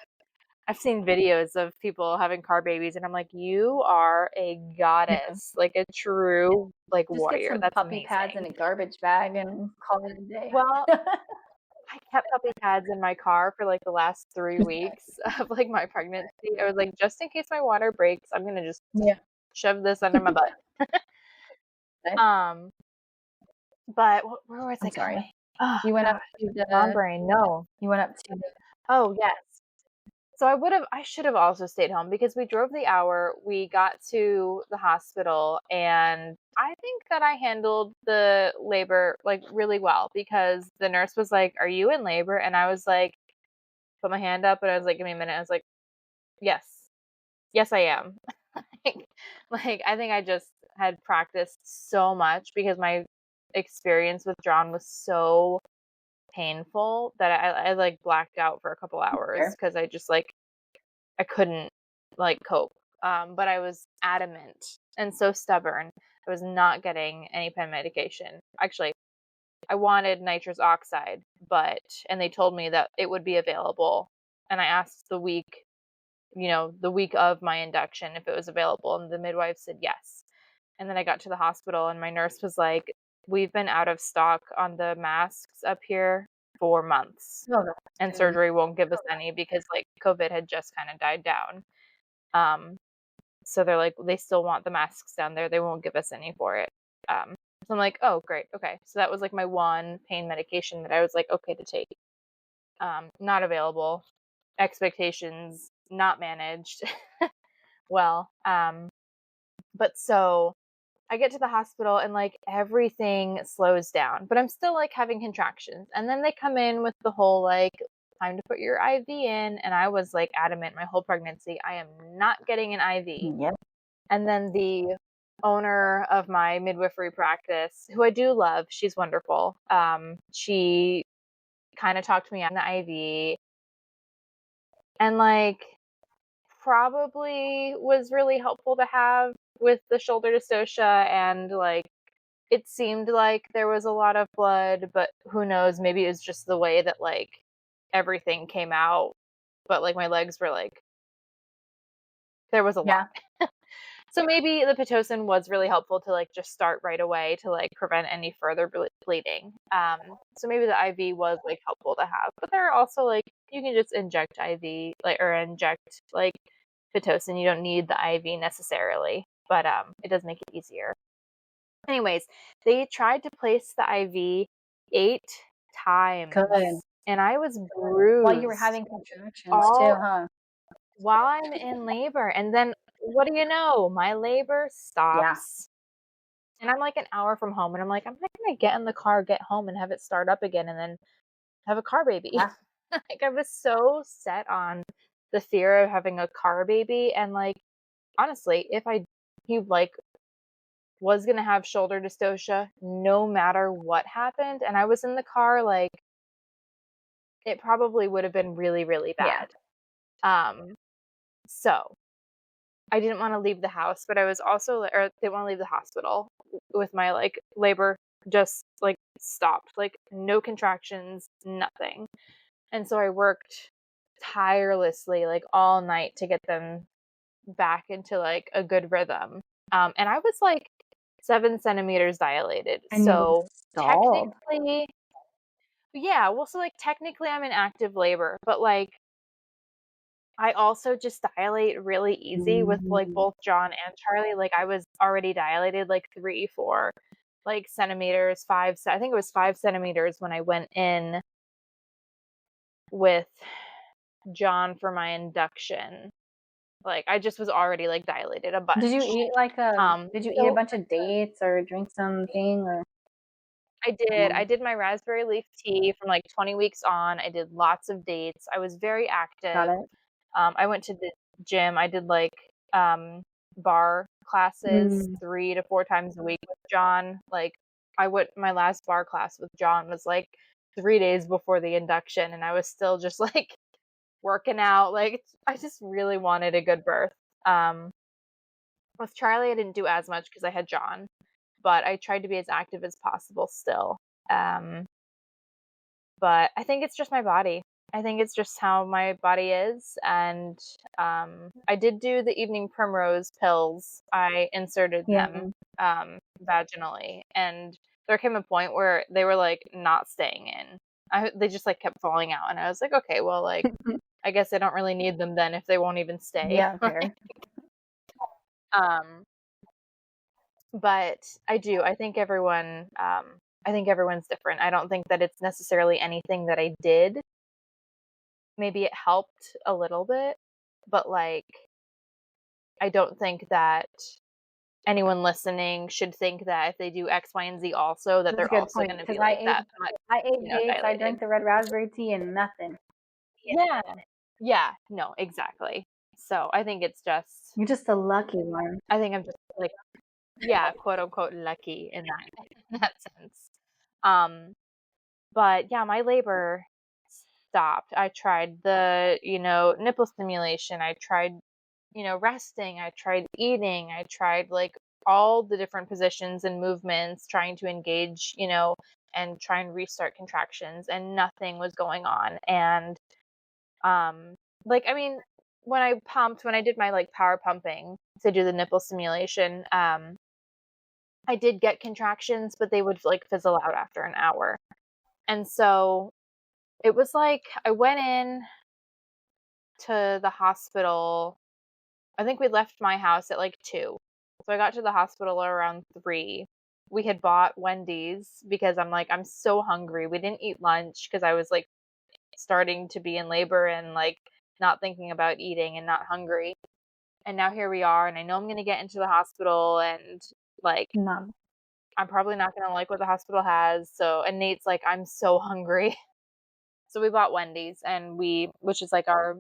I've seen videos of people having car babies, and I'm like, you are a goddess, like a true like just warrior. Get some That's puppy amazing. pads in a garbage bag and call it a day. Well, I kept puppy pads in my car for like the last 3 weeks of like my pregnancy. I was like, just in case my water breaks, I'm gonna just shove this under my butt. But where was I sorry. going? Oh, You went gosh. up to the Mom brain. No. You went up to the Oh, yes. So I should have also stayed home because we drove the hour. We got to the hospital, and I think that I handled the labor like really well because the nurse was like, "Are you in labor?" And I was like, put my hand up, and I was like, "Give me a minute." I was like, "Yes, yes, I am." like I think I just had practiced so much because my experience with John was so painful that I like blacked out for a couple hours because I just like I couldn't like cope. But I was adamant and so stubborn. I was not getting any pen medication. Actually, I wanted nitrous oxide, and they told me that it would be available. And I asked the week of my induction if it was available, and the midwife said yes. And then I got to the hospital, and my nurse was like, "We've been out of stock on the masks up here for months, and surgery won't give us any because like COVID had just kind of died down." So they're like, they still want the masks down there. They won't give us any for it. So I'm like, oh, great. Okay. So that was like my one pain medication that I was like, okay to take. Not available. Expectations not managed well. But so I get to the hospital and like everything slows down, but I'm still like having contractions. And then they come in with the whole like time to put your IV in. And I was like adamant my whole pregnancy, I am not getting an IV. Yep. And then the owner of my midwifery practice, who I do love, she's wonderful. She kind of talked me on the IV and like probably was really helpful to have with the shoulder dystocia, and like it seemed like there was a lot of blood, but who knows, maybe it was just the way that like everything came out, but like my legs were like there was a lot. So maybe the Pitocin was really helpful to like just start right away to like prevent any further bleeding. So maybe the IV was like helpful to have, but there are also like you can just inject IV or inject like Pitocin. You don't need the IV necessarily, but it does make it easier. Anyways, they tried to place the IV 8 times. Good. And I was bruised. While you were having contractions too, huh? While I'm in labor. And then what do you know? My labor stops. Yeah. And I'm like an hour from home, and I'm like, I'm not going to get in the car, get home, and have it start up again and then have a car baby. Yeah. Like I was so set on the fear of having a car baby. And like, honestly, if he like was going to have shoulder dystocia no matter what happened, and I was in the car, like it probably would have been really, really bad. Yeah. So I didn't want to leave the house, but I was also, or didn't want to leave the hospital with my like labor just like stopped, like no contractions, nothing. And so I worked tirelessly like all night to get them back into like a good rhythm. And I was like 7 centimeters dilated. And so technically, yeah, well, so like technically I'm in active labor, but like I also just dilate really easy with like both John and Charlie. Like I was already dilated like 3-4 like centimeters, I think it was 5 centimeters when I went in with John for my induction. Like I just was already like dilated a bunch. Did you eat like eat a bunch of dates or drink something or? I did. I did my raspberry leaf tea from like 20 weeks on. I did lots of dates. I was very active. Got it. I went to the gym. I did like bar classes 3 to 4 times a week with John. Like my last bar class with John was like 3 days before the induction, and I was still just like working out. Like I just really wanted a good birth. With Charlie, I didn't do as much because I had John, but I tried to be as active as possible still. But I think it's just my body. I think it's just how my body is. And I did do the evening primrose pills. I inserted them vaginally. And there came a point where they were like not staying in. They just like kept falling out. And I was like, okay, well, like, I guess I don't really need them then if they won't even stay. Yeah, fair. But I think everyone's different. I don't think that it's necessarily anything that I did. Maybe it helped a little bit, but like, I don't think that anyone listening should think that if they do X, Y, and Z also, that That's a they're good also point, going to because be like that much, I ate dates, I dilated. drank the red raspberry tea, and nothing. Yeah. Yeah. No, exactly. So I think it's just, You're just a lucky one. I think I'm just like, yeah, quote unquote lucky in that sense. But yeah, my labor stopped. I tried the, nipple stimulation. I tried, resting. I tried eating. I tried like all the different positions and movements, trying to engage, and try and restart contractions, and nothing was going on. And, like, I mean, when I did my like power pumping to do the nipple stimulation, I did get contractions, but they would like fizzle out after an hour. And so it was like I went in to the hospital. I think we left my house at like 2. So I got to the hospital around 3. We had bought Wendy's because I'm like, I'm so hungry. We didn't eat lunch because I was like starting to be in labor and like not thinking about eating and not hungry. And now here we are, and I know I'm going to get into the hospital, and like, None. I'm probably not going to like what the hospital has. So, and Nate's like, I'm so hungry. So we bought Wendy's, and which is like our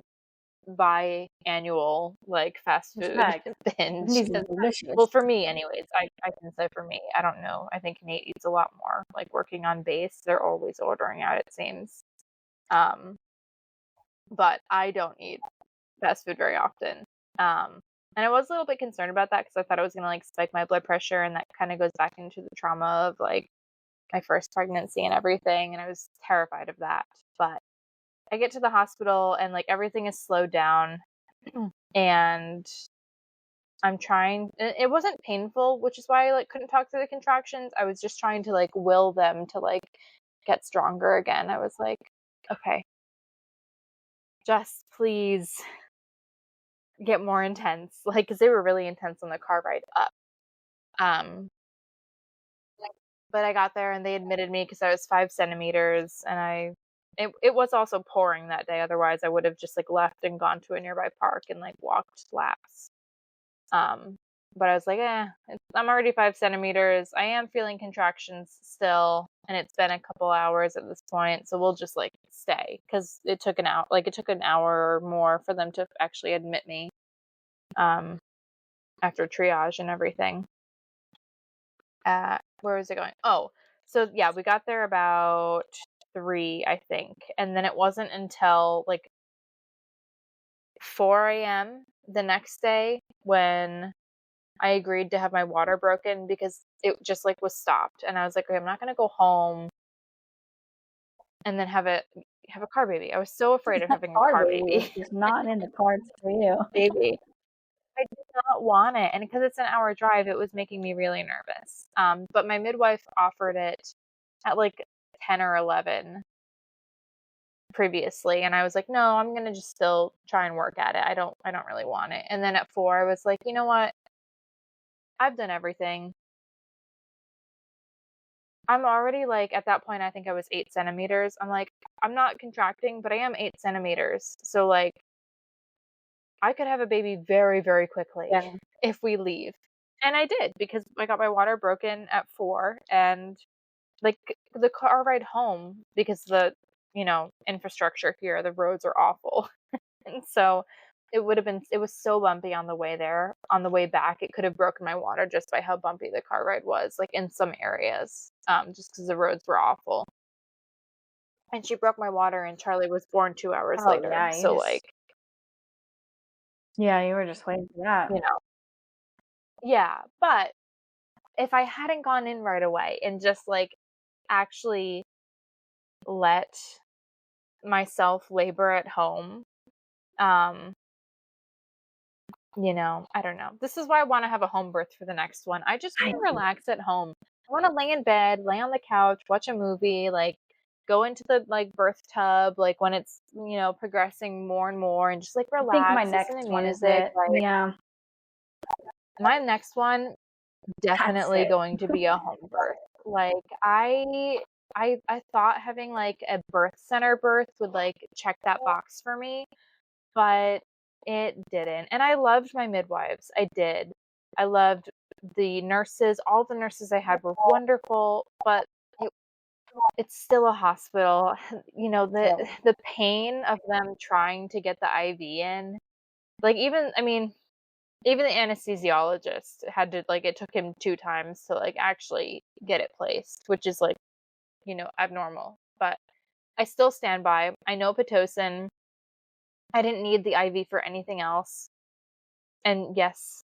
biannual like fast food Respect. binge. These are delicious. Well, for me anyways, I can say for me, I don't know. I think Nate eats a lot more. Like working on base, they're always ordering out, it seems. But I don't eat fast food very often. And I was a little bit concerned about that because I thought it was gonna like spike my blood pressure, and that kind of goes back into the trauma of like my first pregnancy and everything, and I was terrified of that. But I get to the hospital and like everything is slowed down, and I'm trying. It wasn't painful, which is why I like couldn't talk through the contractions. I was just trying to like will them to like get stronger again. I was like, okay, just please get more intense, like, because they were really intense on the car ride up. Um, but I got there and they admitted me because I was 5 centimeters, and it was also pouring that day. Otherwise, I would have just like left and gone to a nearby park and like walked laps. But I was like, I'm already 5 centimeters. I am feeling contractions still, and it's been a couple hours at this point, so we'll just like stay because it took an hour. Like it took an hour or more for them to actually admit me. After triage and everything. Where was it going? Oh, so yeah, we got there about 3, I think, and then it wasn't until like 4 a.m. the next day when I agreed to have my water broken because it just like was stopped, and I was like, okay, I'm not gonna go home and then have a car baby. I was so afraid of having a car baby. It's not in the cards for you. Baby. I did not want it, and because it's an hour drive, it was making me really nervous. But my midwife offered it at like 10 or 11 previously, and I was like, no, I'm gonna just still try and work at it. I don't really want it. And then at 4, I was like, you know what? I've done everything. I'm already like at that point, I think I was 8 centimeters. I'm like, I'm not contracting, but I am 8 centimeters. So like, I could have a baby very, very quickly if we leave. And I did, because I got my water broken at 4, and like the car ride home, because the, infrastructure here, the roads are awful. And so it was so bumpy on the way there. On the way back, it could have broken my water just by how bumpy the car ride was, like in some areas, just because the roads were awful. And she broke my water, and Charlie was born 2 hours later. Yeah, so like, yeah, you were just waiting for that. Yeah, but if I hadn't gone in right away and just like actually let myself labor at home, I don't know. This is why I want to have a home birth for the next one. I just want to relax at home. I want to lay in bed, lay on the couch, watch a movie, like go into the like birth tub, like when it's, progressing more and more, and just like relax. I think my next one is it. Like, yeah. my next one, definitely it. going to be a home birth. Like I thought having like a birth center birth would like check that box for me, but it didn't. And I loved my midwives. I did. I loved the nurses. All the nurses I had were wonderful, but it's still a hospital. You know, the pain of them trying to get the IV in. Like even the anesthesiologist had to like, it took him 2 times to like actually get it placed, which is like, abnormal. But I still stand by. I know Pitocin. I didn't need the IV for anything else. And yes,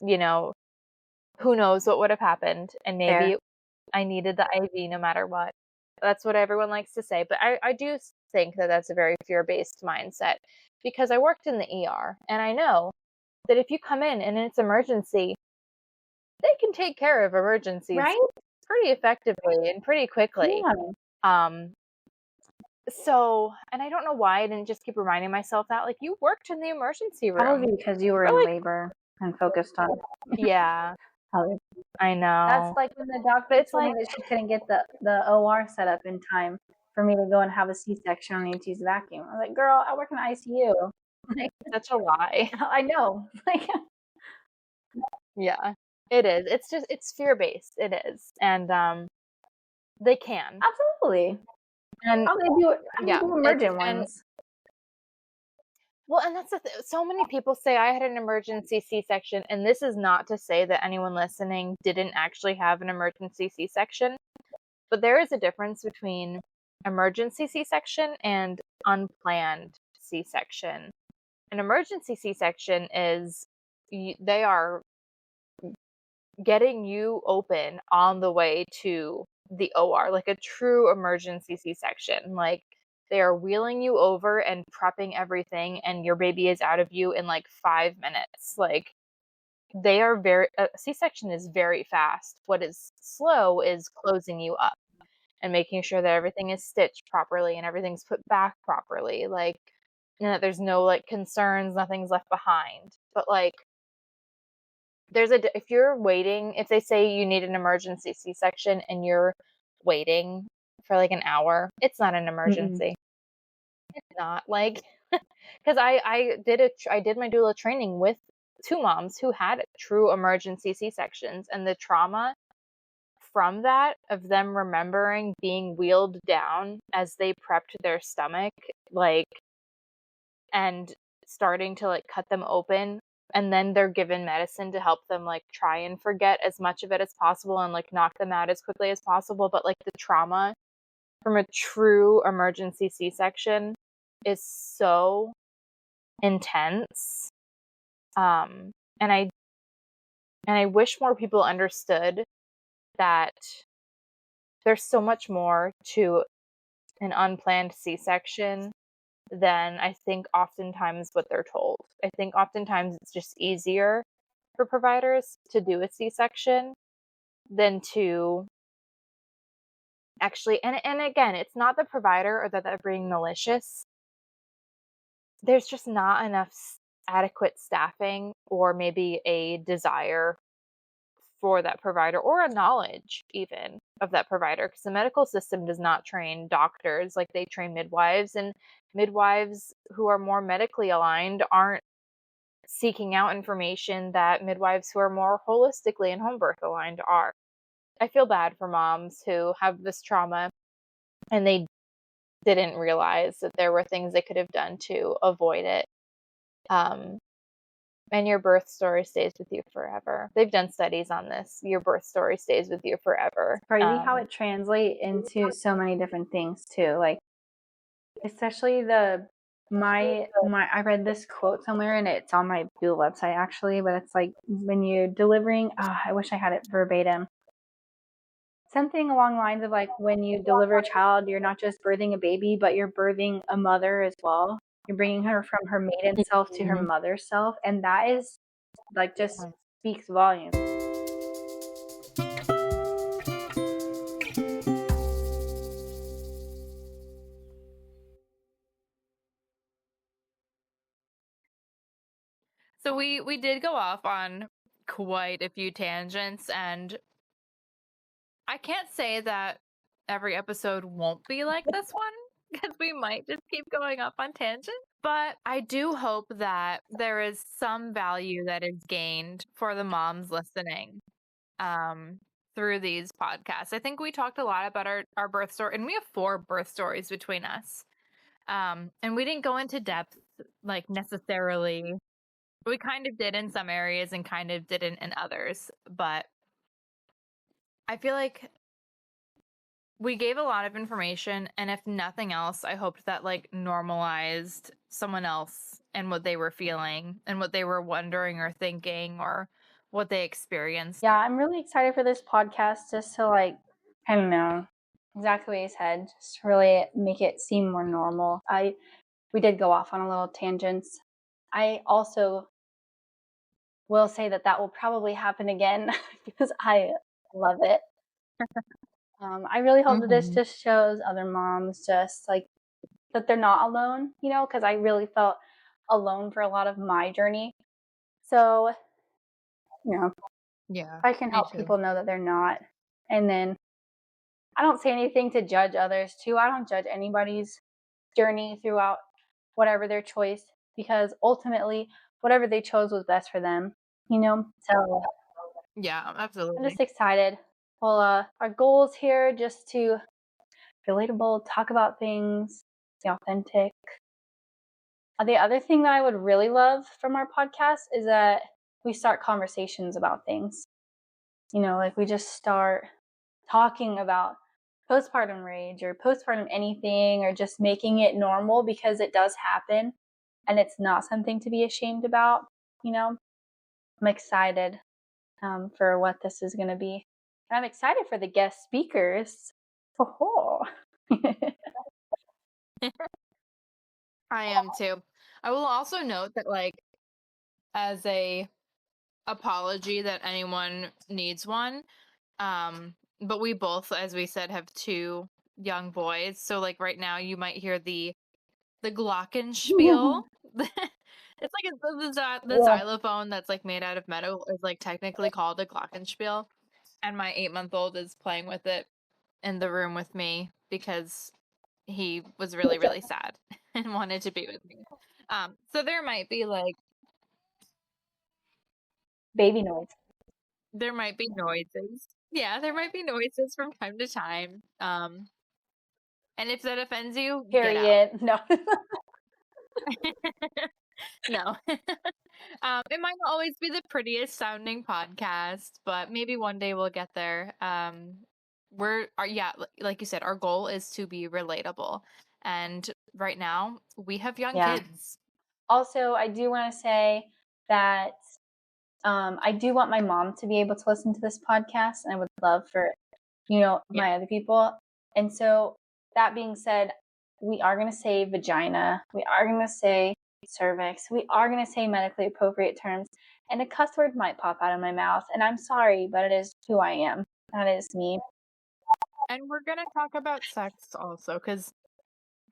who knows what would have happened. And maybe I needed the IV no matter what. That's what everyone likes to say. But I do think that that's a very fear-based mindset, because I worked in the ER and I know that if you come in and it's emergency, they can take care of emergencies pretty effectively and pretty quickly. Yeah. So, and I don't know why I didn't just keep reminding myself that, like, you worked in the emergency room. Probably because you were in labor and focused on. Yeah, I know. That's like when the doctor told me that she couldn't get the OR set up in time for me to go and have a C-section on to use vacuum. I was like, girl, I work in ICU. Like, such a lie. I know. Like, yeah, it is. It's fear-based. It is. And they can. absolutely. And how they do emergent ones. Well, and that's so many people say I had an emergency C-section, and this is not to say that anyone listening didn't actually have an emergency C-section, but there is a difference between emergency C-section and unplanned C-section. An emergency C-section is they are getting you open on the way to the OR, like a true emergency C-section. Like, they are wheeling you over and prepping everything, and your baby is out of you in like 5 minutes. Like, they are C-section is very fast. What is slow is closing you up and making sure that everything is stitched properly and everything's put back properly. Like, that there's no like concerns, nothing's left behind. But like, if you're waiting, if they say you need an emergency C-section and you're waiting for like an hour, it's not an emergency. It's not, like, because I did my doula training with 2 moms who had true emergency C-sections, and the trauma from that, of them remembering being wheeled down as they prepped their stomach, like, and starting to like cut them open, and then they're given medicine to help them like try and forget as much of it as possible and like knock them out as quickly as possible. But like, the trauma from a true emergency C-section is so intense. And I wish more people understood that there's so much more to an unplanned C-section than I think oftentimes what they're told. I think oftentimes it's just easier for providers to do a C-section than to actually, and again, it's not the provider or that they're being malicious. There's just not enough adequate staffing, or maybe a desire for that provider, or a knowledge even of that provider, because the medical system does not train doctors like they train midwives, and midwives who are more medically aligned aren't seeking out information that midwives who are more holistically and home birth aligned are. I feel bad for moms who have this trauma and they didn't realize that there were things they could have done to avoid it. And your birth story stays with you forever. They've done studies on this. Your birth story stays with you forever. It's crazy how it translates into so many different things too. Like, especially I read this quote somewhere, and it's on my doula website actually, but it's like, when you're delivering, I wish I had it verbatim. Something along the lines of like, when you deliver a child, you're not just birthing a baby, but you're birthing a mother as well. You're bringing her from her maiden self to her mother self. And that is like, just speaks volumes. So we did go off on quite a few tangents, and I can't say that every episode won't be like this one, because we might just keep going up on tangents. But I do hope that there is some value that is gained for the moms listening through these podcasts. I think we talked a lot about our birth story, and we have 4 birth stories between us. And we didn't go into depth, like, necessarily. We kind of did in some areas and kind of didn't in others. But I feel like we gave a lot of information, and if nothing else, I hoped that, like, normalized someone else and what they were feeling and what they were wondering or thinking or what they experienced. Yeah, I'm really excited for this podcast just to, like, I don't know, exactly what you said, just to really make it seem more normal. We did go off on a little tangents. I also will say that will probably happen again because I love it. I really hope that this just shows other moms just, like, that they're not alone, you know, because I really felt alone for a lot of my journey. So, you know, Yeah, if I can help people know that they're not. And then I don't say anything to judge others too. I don't judge anybody's journey throughout whatever their choice, because ultimately whatever they chose was best for them, you know? So yeah, I'm absolutely. just excited. Well, our goals here just to relatable, talk about things, be authentic. The other thing that I would really love from our podcast is that we start conversations about things. You know, like we just start talking about postpartum rage or postpartum anything, or just making it normal, because it does happen and it's not something to be ashamed about. You know, I'm excited for what this is going to be. And I'm excited for the guest speakers. Oh. I am too. I will also note that, like, as a apology that anyone needs one, but we both, as we said, have 2 young boys. So, like, right now you might hear the glockenspiel. It's like the xylophone that's, like, made out of metal is, like, technically called a glockenspiel. And my 8-month-old is playing with it in the room with me because he was really, really sad and wanted to be with me. So there might be, like, Baby noise. there might be noises. Yeah, there might be noises from time to time. And if that offends you, get out. Period. No. No. It might not always be the prettiest sounding podcast, but maybe one day we'll get there. Yeah, like you said, our goal is to be relatable. And right now, we have young kids. Also, I do want to say that I do want my mom to be able to listen to this podcast, and I would love for, my other people. And so, that being said, we are going to say vagina. We are going to say cervix. We are going to say medically appropriate terms. And a cuss word might pop out of my mouth. And I'm sorry, but it is who I am. That is me. And we're going to talk about sex also, because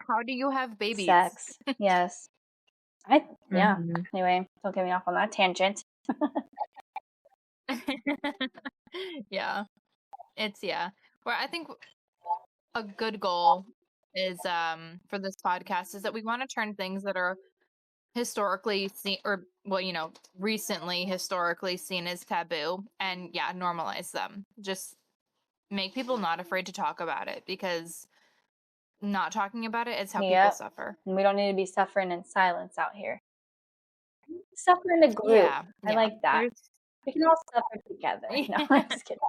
how do you have babies? Sex. Yes. Anyway, don't get me off on that tangent. Yeah. Well, I think a good goal is for this podcast is that we want to turn things that are historically seen, or recently historically seen as taboo, and normalize them. Just make people not afraid to talk about it, because not talking about it is how people suffer. And we don't need to be suffering in silence out here. Suffer in a group. Yeah. I like that. We can all suffer together. No, I'm just kidding.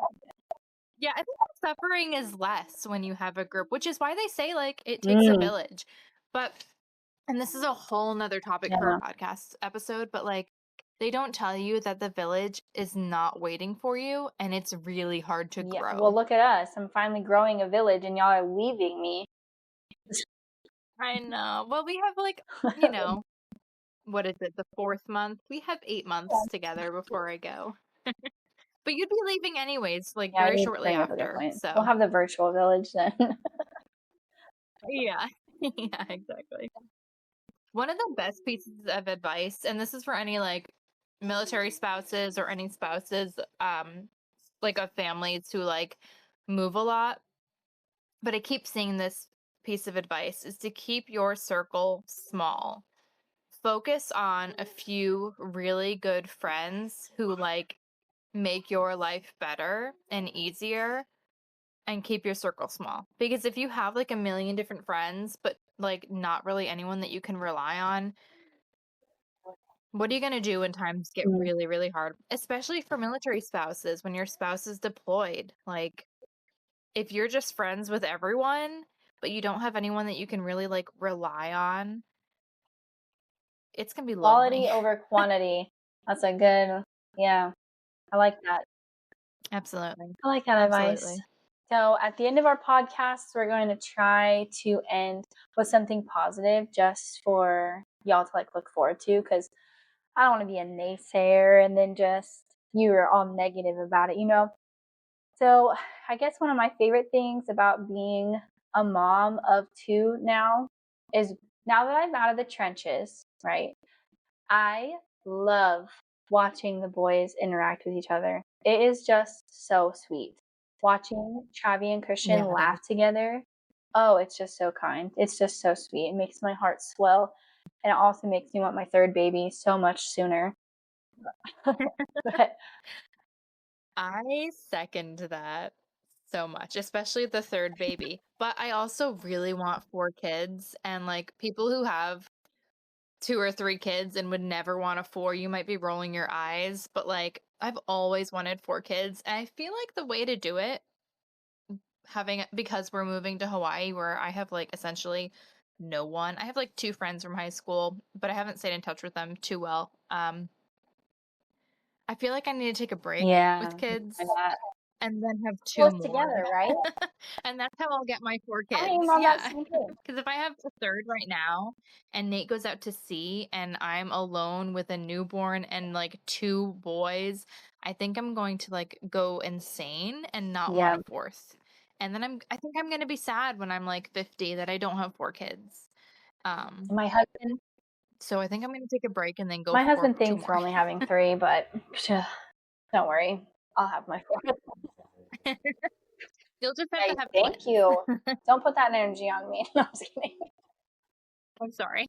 Yeah, I think suffering is less when you have a group, which is why they say, like, it takes a village. And this is a whole nother topic for a podcast episode, but, like, they don't tell you that the village is not waiting for you, and it's really hard to grow. Well, look at us. I'm finally growing a village, and y'all are leaving me. I know. Well, we have, like, what is it, the 4th month? We have 8 months together before I go. But you'd be leaving anyways, like, very shortly after. So we'll have the virtual village then. Yeah. Yeah, exactly. One of the best pieces of advice, and this is for any, like, military spouses or any spouses like of families who like move a lot, but I keep seeing this piece of advice is to keep your circle small. Focus on a few really good friends who like make your life better and easier, and keep your circle small. Because if you have like a million different friends but like not really anyone that you can rely on, what are you going to do when times get really, really hard? Especially for military spouses, when your spouse is deployed. Like, if you're just friends with everyone, but you don't have anyone that you can really, like, rely on, it's going to be lonely. Quality over quantity. That's a good, yeah. I like that. Absolutely. I like that advice. So at the end of our podcast, we're going to try to end with something positive just for y'all to like look forward to, because I don't want to be a naysayer and then just you are all negative about it, you know? So I guess one of my favorite things about being a mom of two now is, now that I'm out of the trenches, right? I love watching the boys interact with each other. It is just so sweet. Watching Travi and Christian laugh together. Oh, it's just so kind. It's just so sweet. It makes my heart swell. And it also makes me want my third baby so much sooner. But I second that so much, especially the third baby. But I also really want 4 kids, and like people who have 2 or 3 kids and would never want a 4, you might be rolling your eyes, but like I've always wanted 4 kids, and I feel like the way to do it, because we're moving to Hawaii where I have like essentially no one. I have like 2 friends from high school, but I haven't stayed in touch with them too well. I feel like I need to take a break with kids and then have 2 more. together, right? And that's how I'll get my 4 kids. I am on that Yeah. same page. Because if I have a third right now and Nate goes out to sea and I'm alone with a newborn and like 2 boys, I think I'm going to like go insane and not want a fourth. And then I think I'm going to be sad when I'm like 50 that I don't have 4 kids. My husband So I think I'm going to take a break and then go My for husband 2 thinks more. we're only having 3, but don't worry. I'll have my 4. You'll just have to have Thank twins. you. Don't put that energy on me. No, I'm just kidding. I'm sorry.